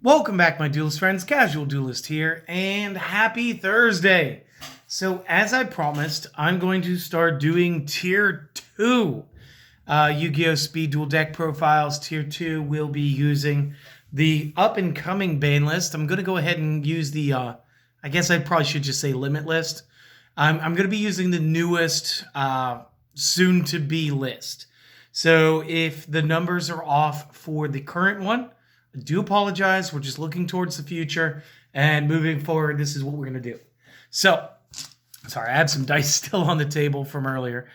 Welcome back, my duelist friends. Casual Duelist here, and happy Thursday. So, as I promised, I'm going to start doing Tier 2 Yu-Gi-Oh! Speed Duel deck profiles. Tier 2 will be using the up-and-coming ban list. I'm going to go ahead and use the, I guess I probably should just say limit list. I'm going to be using the newest soon-to-be list. So, if the numbers are off for the current one, I do apologize. We're just looking towards the future and moving forward. This is what we're going to do. So, sorry, I have some dice still on the table from earlier.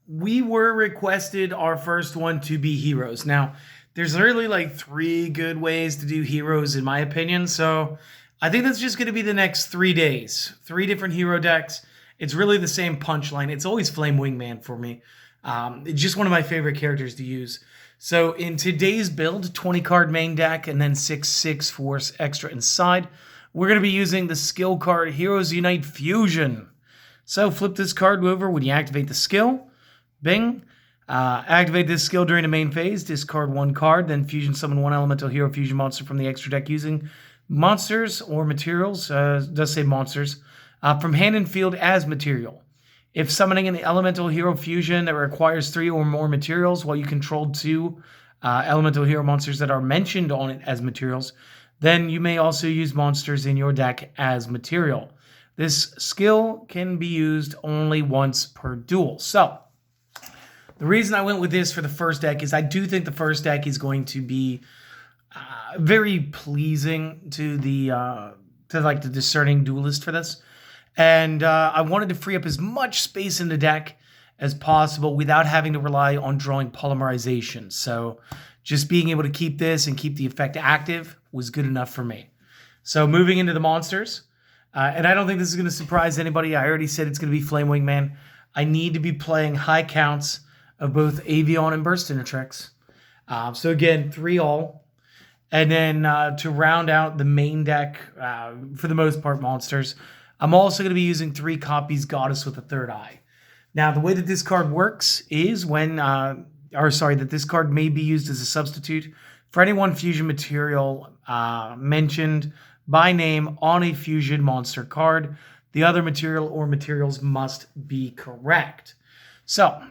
We were requested our first one to be heroes. Now, there's literally like 3 good ways to do heroes in my opinion. So, I think that's just going to be the next 3 days. 3 different hero decks. It's really the same punchline. It's always Flame Wingman for me. It's just one of my favorite characters to use. So in today's build, 20 card main deck and then 6/6 force extra inside, we're going to be using the skill card Heroes Unite Fusion. So flip this card over when you activate the skill. Bing. Activate this skill during the main phase. Discard 1 card, then fusion summon 1 elemental hero fusion monster from the extra deck using monsters or materials. Does say monsters. From hand and field as material. If summoning an elemental hero fusion that requires 3 or more materials while you control 2 elemental hero monsters that are mentioned on it as materials, then you may also use monsters in your deck as material. This skill can be used only once per duel. So, the reason I went with this for the first deck is I do think the first deck is going to be very pleasing to the discerning duelist for this. And I wanted to free up as much space in the deck as possible without having to rely on drawing polymerization. So just being able to keep this and keep the effect active was good enough for me. So moving into the monsters, and I don't think this is going to surprise anybody. I already said it's going to be Flame Wingman. I need to be playing high counts of both Avion and Burst Intertrix. So again, 3 all. And then to round out the main deck, for the most part, monsters, I'm also going to be using 3 copies Goddess with a Third Eye. Now, the way that this card works is that this card may be used as a substitute for any one fusion material mentioned by name on a fusion monster card. The other material or materials must be correct. So,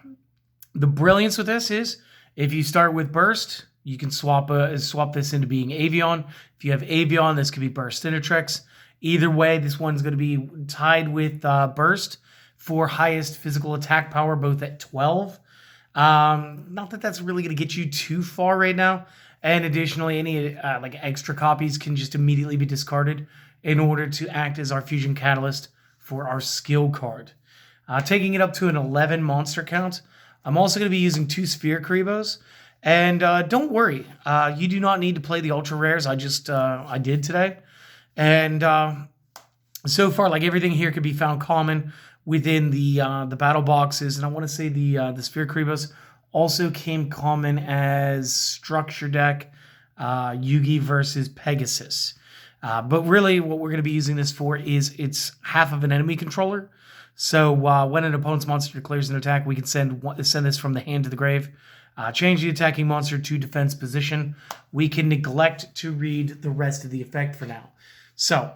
the brilliance with this is if you start with Burst, you can swap this into being Avion. If you have Avion, this could be Burst Intertrix. Either way, this one's going to be tied with Burst for highest physical attack power, both at 12. Not that that's really going to get you too far right now. And additionally, any extra copies can just immediately be discarded in order to act as our fusion catalyst for our skill card. Taking it up to an 11 monster count. I'm also going to be using 2 Sphere Karibos. And don't worry, you do not need to play the ultra rares. I did today. And so far, everything here could be found common within the battle boxes. And I want to say the Sphere Karibos also came common as structure deck, Yugi versus Pegasus. But really, what we're going to be using this for is it's half of an enemy controller. So when an opponent's monster declares an attack, we can send this from the hand to the grave. Change the attacking monster to defense position. We can neglect to read the rest of the effect for now. So,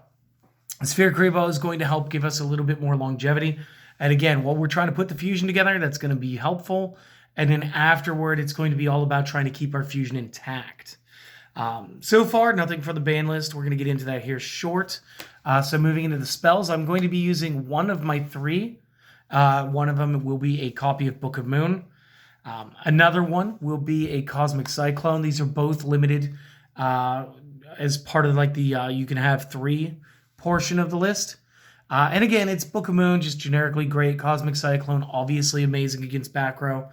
Sphere Karibo is going to help give us a little bit more longevity. And again, while we're trying to put the fusion together, that's going to be helpful. And then afterward, it's going to be all about trying to keep our fusion intact. So far, nothing for the ban list. We're going to get into that here short. So moving into the spells, I'm going to be using one of my 3. One of them will be a copy of Book of Moon. Another one will be a Cosmic Cyclone. These are both limited as part of you can have 3 portion of the list. And again, it's Book of Moon, just generically great. Cosmic Cyclone, obviously amazing against back row.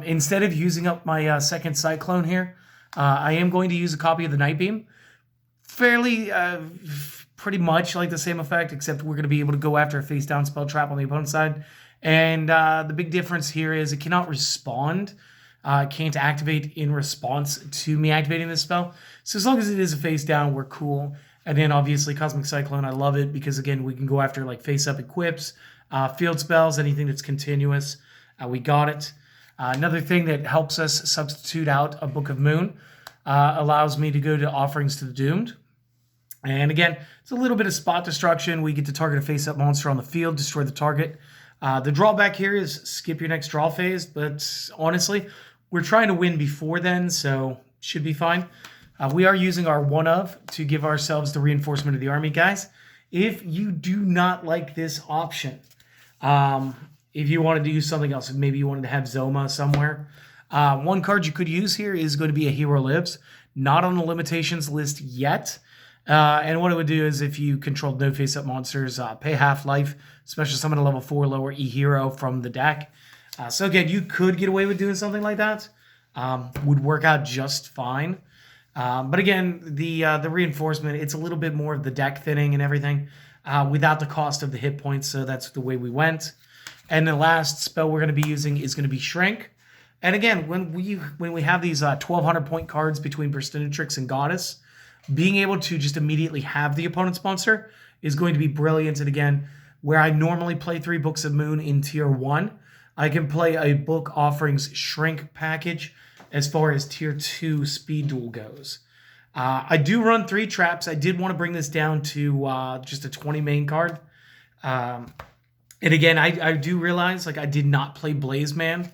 Instead of using up my second Cyclone here, I am going to use a copy of the Night Beam. Fairly, pretty much like the same effect, except we're going to be able to go after a face down spell trap on the opponent's side. And the big difference here is it cannot respond. Can't activate in response to me activating this spell. So as long as it is a face down, we're cool. And then obviously Cosmic Cyclone, I love it because again, we can go after face up equips, field spells, anything that's continuous. We got it. Another thing that helps us substitute out a Book of Moon allows me to go to Offerings to the Doomed. And again, it's a little bit of spot destruction. We get to target a face-up monster on the field, destroy the target. The drawback here is skip your next draw phase, but honestly, we're trying to win before then, so should be fine. We are using our one of to give ourselves the reinforcement of the army, guys. If you do not like this option, if you wanted to use something else, maybe you wanted to have Zoma somewhere, one card you could use here is going to be a Hero Lives, not on the limitations list yet. And what it would do is if you controlled no face-up monsters, pay half life, special summon a level 4 lower E-Hero from the deck. So again, you could get away with doing something like that. Would work out just fine. But again, the reinforcement, it's a little bit more of the deck thinning and everything without the cost of the hit points. So that's the way we went. And the last spell we're going to be using is going to be Shrink. And again, when we have these 1,200 point cards between Burstinatrix and Goddess, being able to just immediately have the opponent's monster is going to be brilliant. And again, where I normally play 3 Books of Moon in Tier 1, I can play a Book Offerings Shrink package as far as Tier 2 Speed Duel goes. I do run 3 traps. I did want to bring this down to just a 20 main card. And again, I do realize like I did not play Blaze Man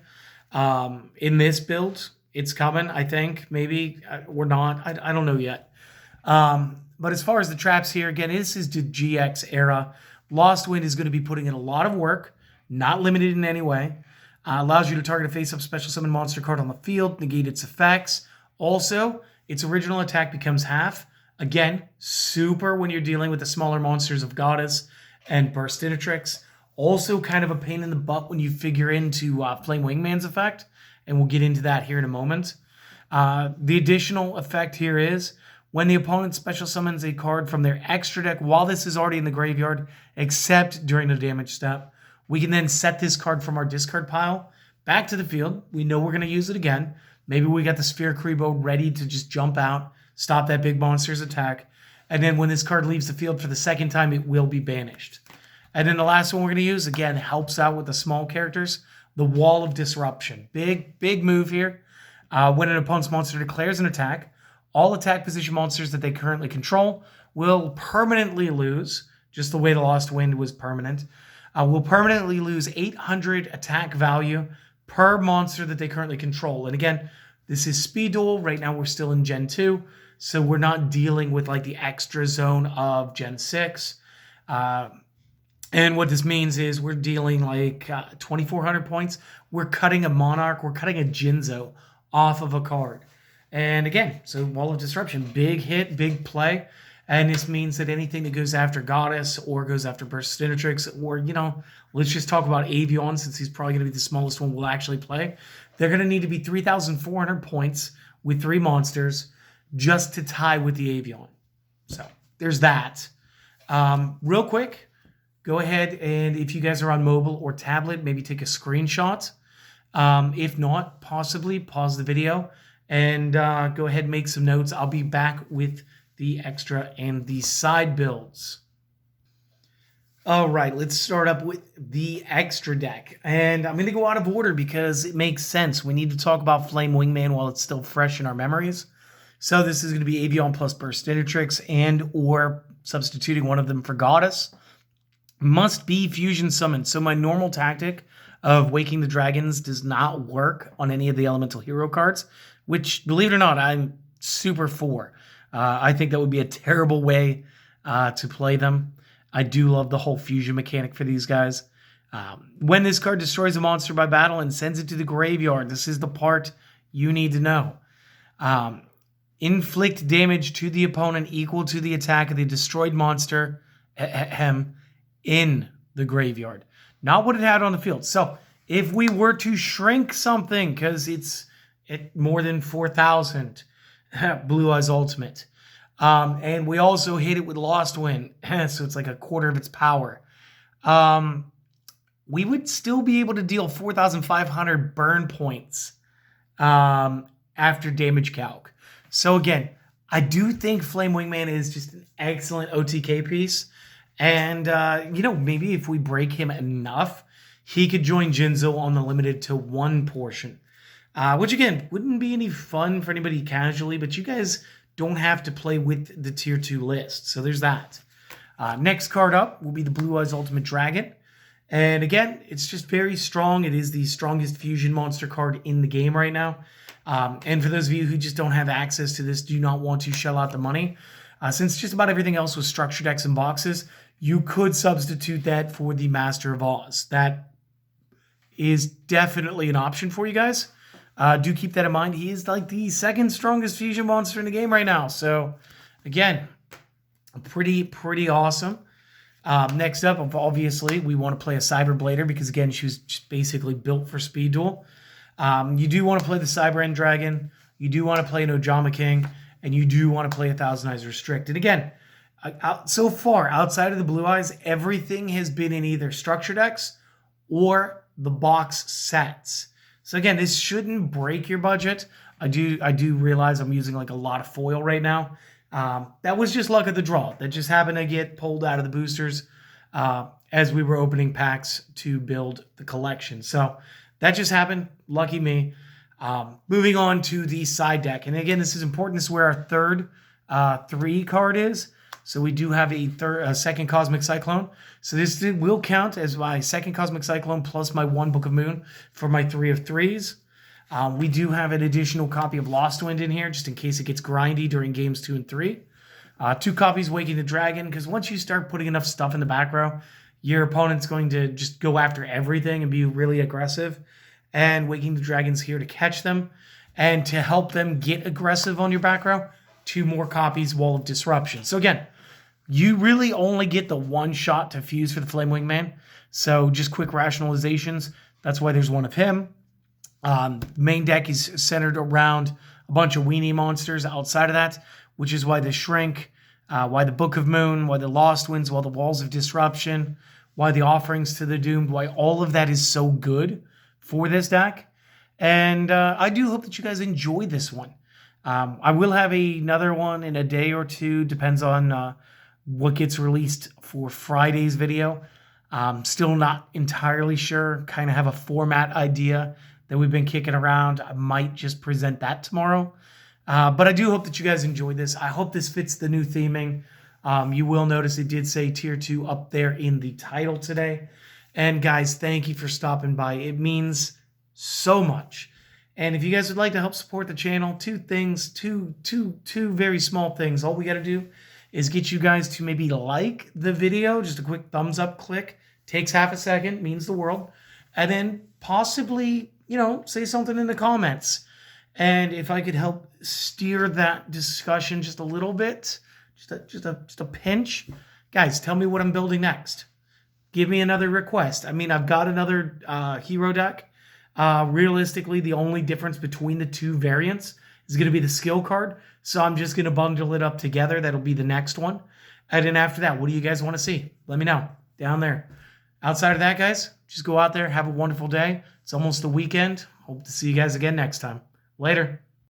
in this build. It's coming, I think, maybe, or not. I don't know yet. But as far as the traps here, again, this is the GX era. Lost Wind is going to be putting in a lot of work, not limited in any way. Allows you to target a face-up special summon monster card on the field, negate its effects. Also, its original attack becomes half. Again, super when you're dealing with the smaller monsters of Goddess and Burstinatrix. Also kind of a pain in the butt when you figure into playing Wingman's effect, and we'll get into that here in a moment. The additional effect here is when the opponent special summons a card from their extra deck while this is already in the graveyard, except during the damage step, we can then set this card from our discard pile back to the field. We know we're going to use it again. Maybe we got the Sphere Kribo ready to just jump out, stop that big monster's attack. And then when this card leaves the field for the second time, it will be banished. And then the last one we're going to use, again, helps out with the small characters, the Wall of Disruption. Big move here. When an opponent's monster declares an attack, all attack position monsters that they currently control will permanently lose, just the way the Lost Wind was permanent, will permanently lose 800 attack value per monster that they currently control. And again, this is Speed Duel. Right now we're still in Gen 2, so we're not dealing with like the extra zone of Gen 6. And what this means is we're dealing like 2,400 points. We're cutting a Monarch, we're cutting a Jinzo off of a card. And again, so Wall of Disruption, big hit, big play. And this means that anything that goes after Goddess or goes after Burstinatrix, or, you know, let's just talk about Avion, since he's probably going to be the smallest one we'll actually play. They're going to need to be 3,400 points with 3 monsters just to tie with the Avion. So there's that. Real quick, go ahead and if you guys are on mobile or tablet, maybe take a screenshot. If not, possibly pause the video and go ahead and make some notes. I'll be back with the extra and the side builds. All right, let's start up with the extra deck. And I'm going to go out of order because it makes sense. We need to talk about Flame Wingman while it's still fresh in our memories. So this is going to be Avion plus Burstinatrix and or substituting one of them for Goddess. Must be fusion summoned. So my normal tactic of Waking the Dragons does not work on any of the elemental hero cards, which, believe it or not, I'm super for. I think that would be a terrible way to play them. I do love the whole fusion mechanic for these guys. When this card destroys a monster by battle and sends it to the graveyard, this is the part you need to know. Inflict damage to the opponent equal to the attack of the destroyed monster in the graveyard. Not what it had on the field. So if we were to shrink something, because it's at more than 4,000, Blue Eyes Ultimate. And we also hit it with Lost Wind, so it's like a quarter of its power. We would still be able to deal 4,500 burn points after damage calc. So again, I do think Flame Wingman is just an excellent OTK piece. And, you know, maybe if we break him enough, he could join Jinzo on the limited to 1 portion. which again wouldn't be any fun for anybody casually, but you guys don't have to play with the tier 2 list. So there's that. Next card up will be the Blue Eyes Ultimate Dragon. And again, it's just very strong. It is the strongest fusion monster card in the game right now. And for those of you who just don't have access to this, do not want to shell out the money, since just about everything else was structured decks and boxes, you could substitute that for the Master of Oz. That is definitely an option for you guys. Do keep that in mind. He is like the second strongest fusion monster in the game right now. So again, pretty awesome. Next up, obviously, we want to play a Cyberblader because, again, she was just basically built for Speed Duel. You do want to play the Cyber End Dragon. You do want to play an Ojama King. And you do want to play a Thousand Eyes Restricted. Again, so far, outside of the Blue Eyes, everything has been in either structure decks or the box sets. So again, this shouldn't break your budget. I do realize I'm using like a lot of foil right now. That was just luck of the draw. That just happened to get pulled out of the boosters as we were opening packs to build the collection. So that just happened. Lucky me. Moving on to the side deck. And again, this is important. This is where our third 3 card is. So we do have a second Cosmic Cyclone. So this will count as my second Cosmic Cyclone plus my 1 Book of Moon for my 3 of 3s. We do have an additional copy of Lost Wind in here, just in case it gets grindy during games 2 and 3. 2 copies Waking the Dragon, because once you start putting enough stuff in the back row, your opponent's going to just go after everything and be really aggressive. And Waking the Dragon's here to catch them and to help them get aggressive on your back row. 2 more copies, Wall of Disruption. So again, you really only get the 1 shot to fuse for the Flame Wingman. So just quick rationalizations. That's why there's 1 of him. Main deck is centered around a bunch of weenie monsters outside of that, which is why the Shrink, why the Book of Moon, why the Lost Winds, why the Walls of Disruption, why the Offerings to the Doomed, why all of that is so good for this deck. And I do hope that you guys enjoy this one. I will have another one in a day or two, depends on what gets released for Friday's video. Still not entirely sure, kind of have a format idea that we've been kicking around. I might just present that tomorrow. But I do hope that you guys enjoyed this. I hope this fits the new theming. You will notice it did say Tier 2 up there in the title today. And guys, thank you for stopping by. It means so much. And if you guys would like to help support the channel, 2 things, two very small things. All we got to do is get you guys to maybe like the video, just a quick thumbs up click. Takes half a second, means the world. And then possibly, say something in the comments. And if I could help steer that discussion just a little bit, just a pinch, guys, tell me what I'm building next. Give me another request. I mean, I've got another hero deck. Realistically, the only difference between the 2 variants is going to be the skill card. So I'm just going to bundle it up together. That'll be the next one. And then after that, what do you guys want to see? Let me know down there. Outside of that, guys, just go out there. Have a wonderful day. It's almost the weekend. Hope to see you guys again next time. Later.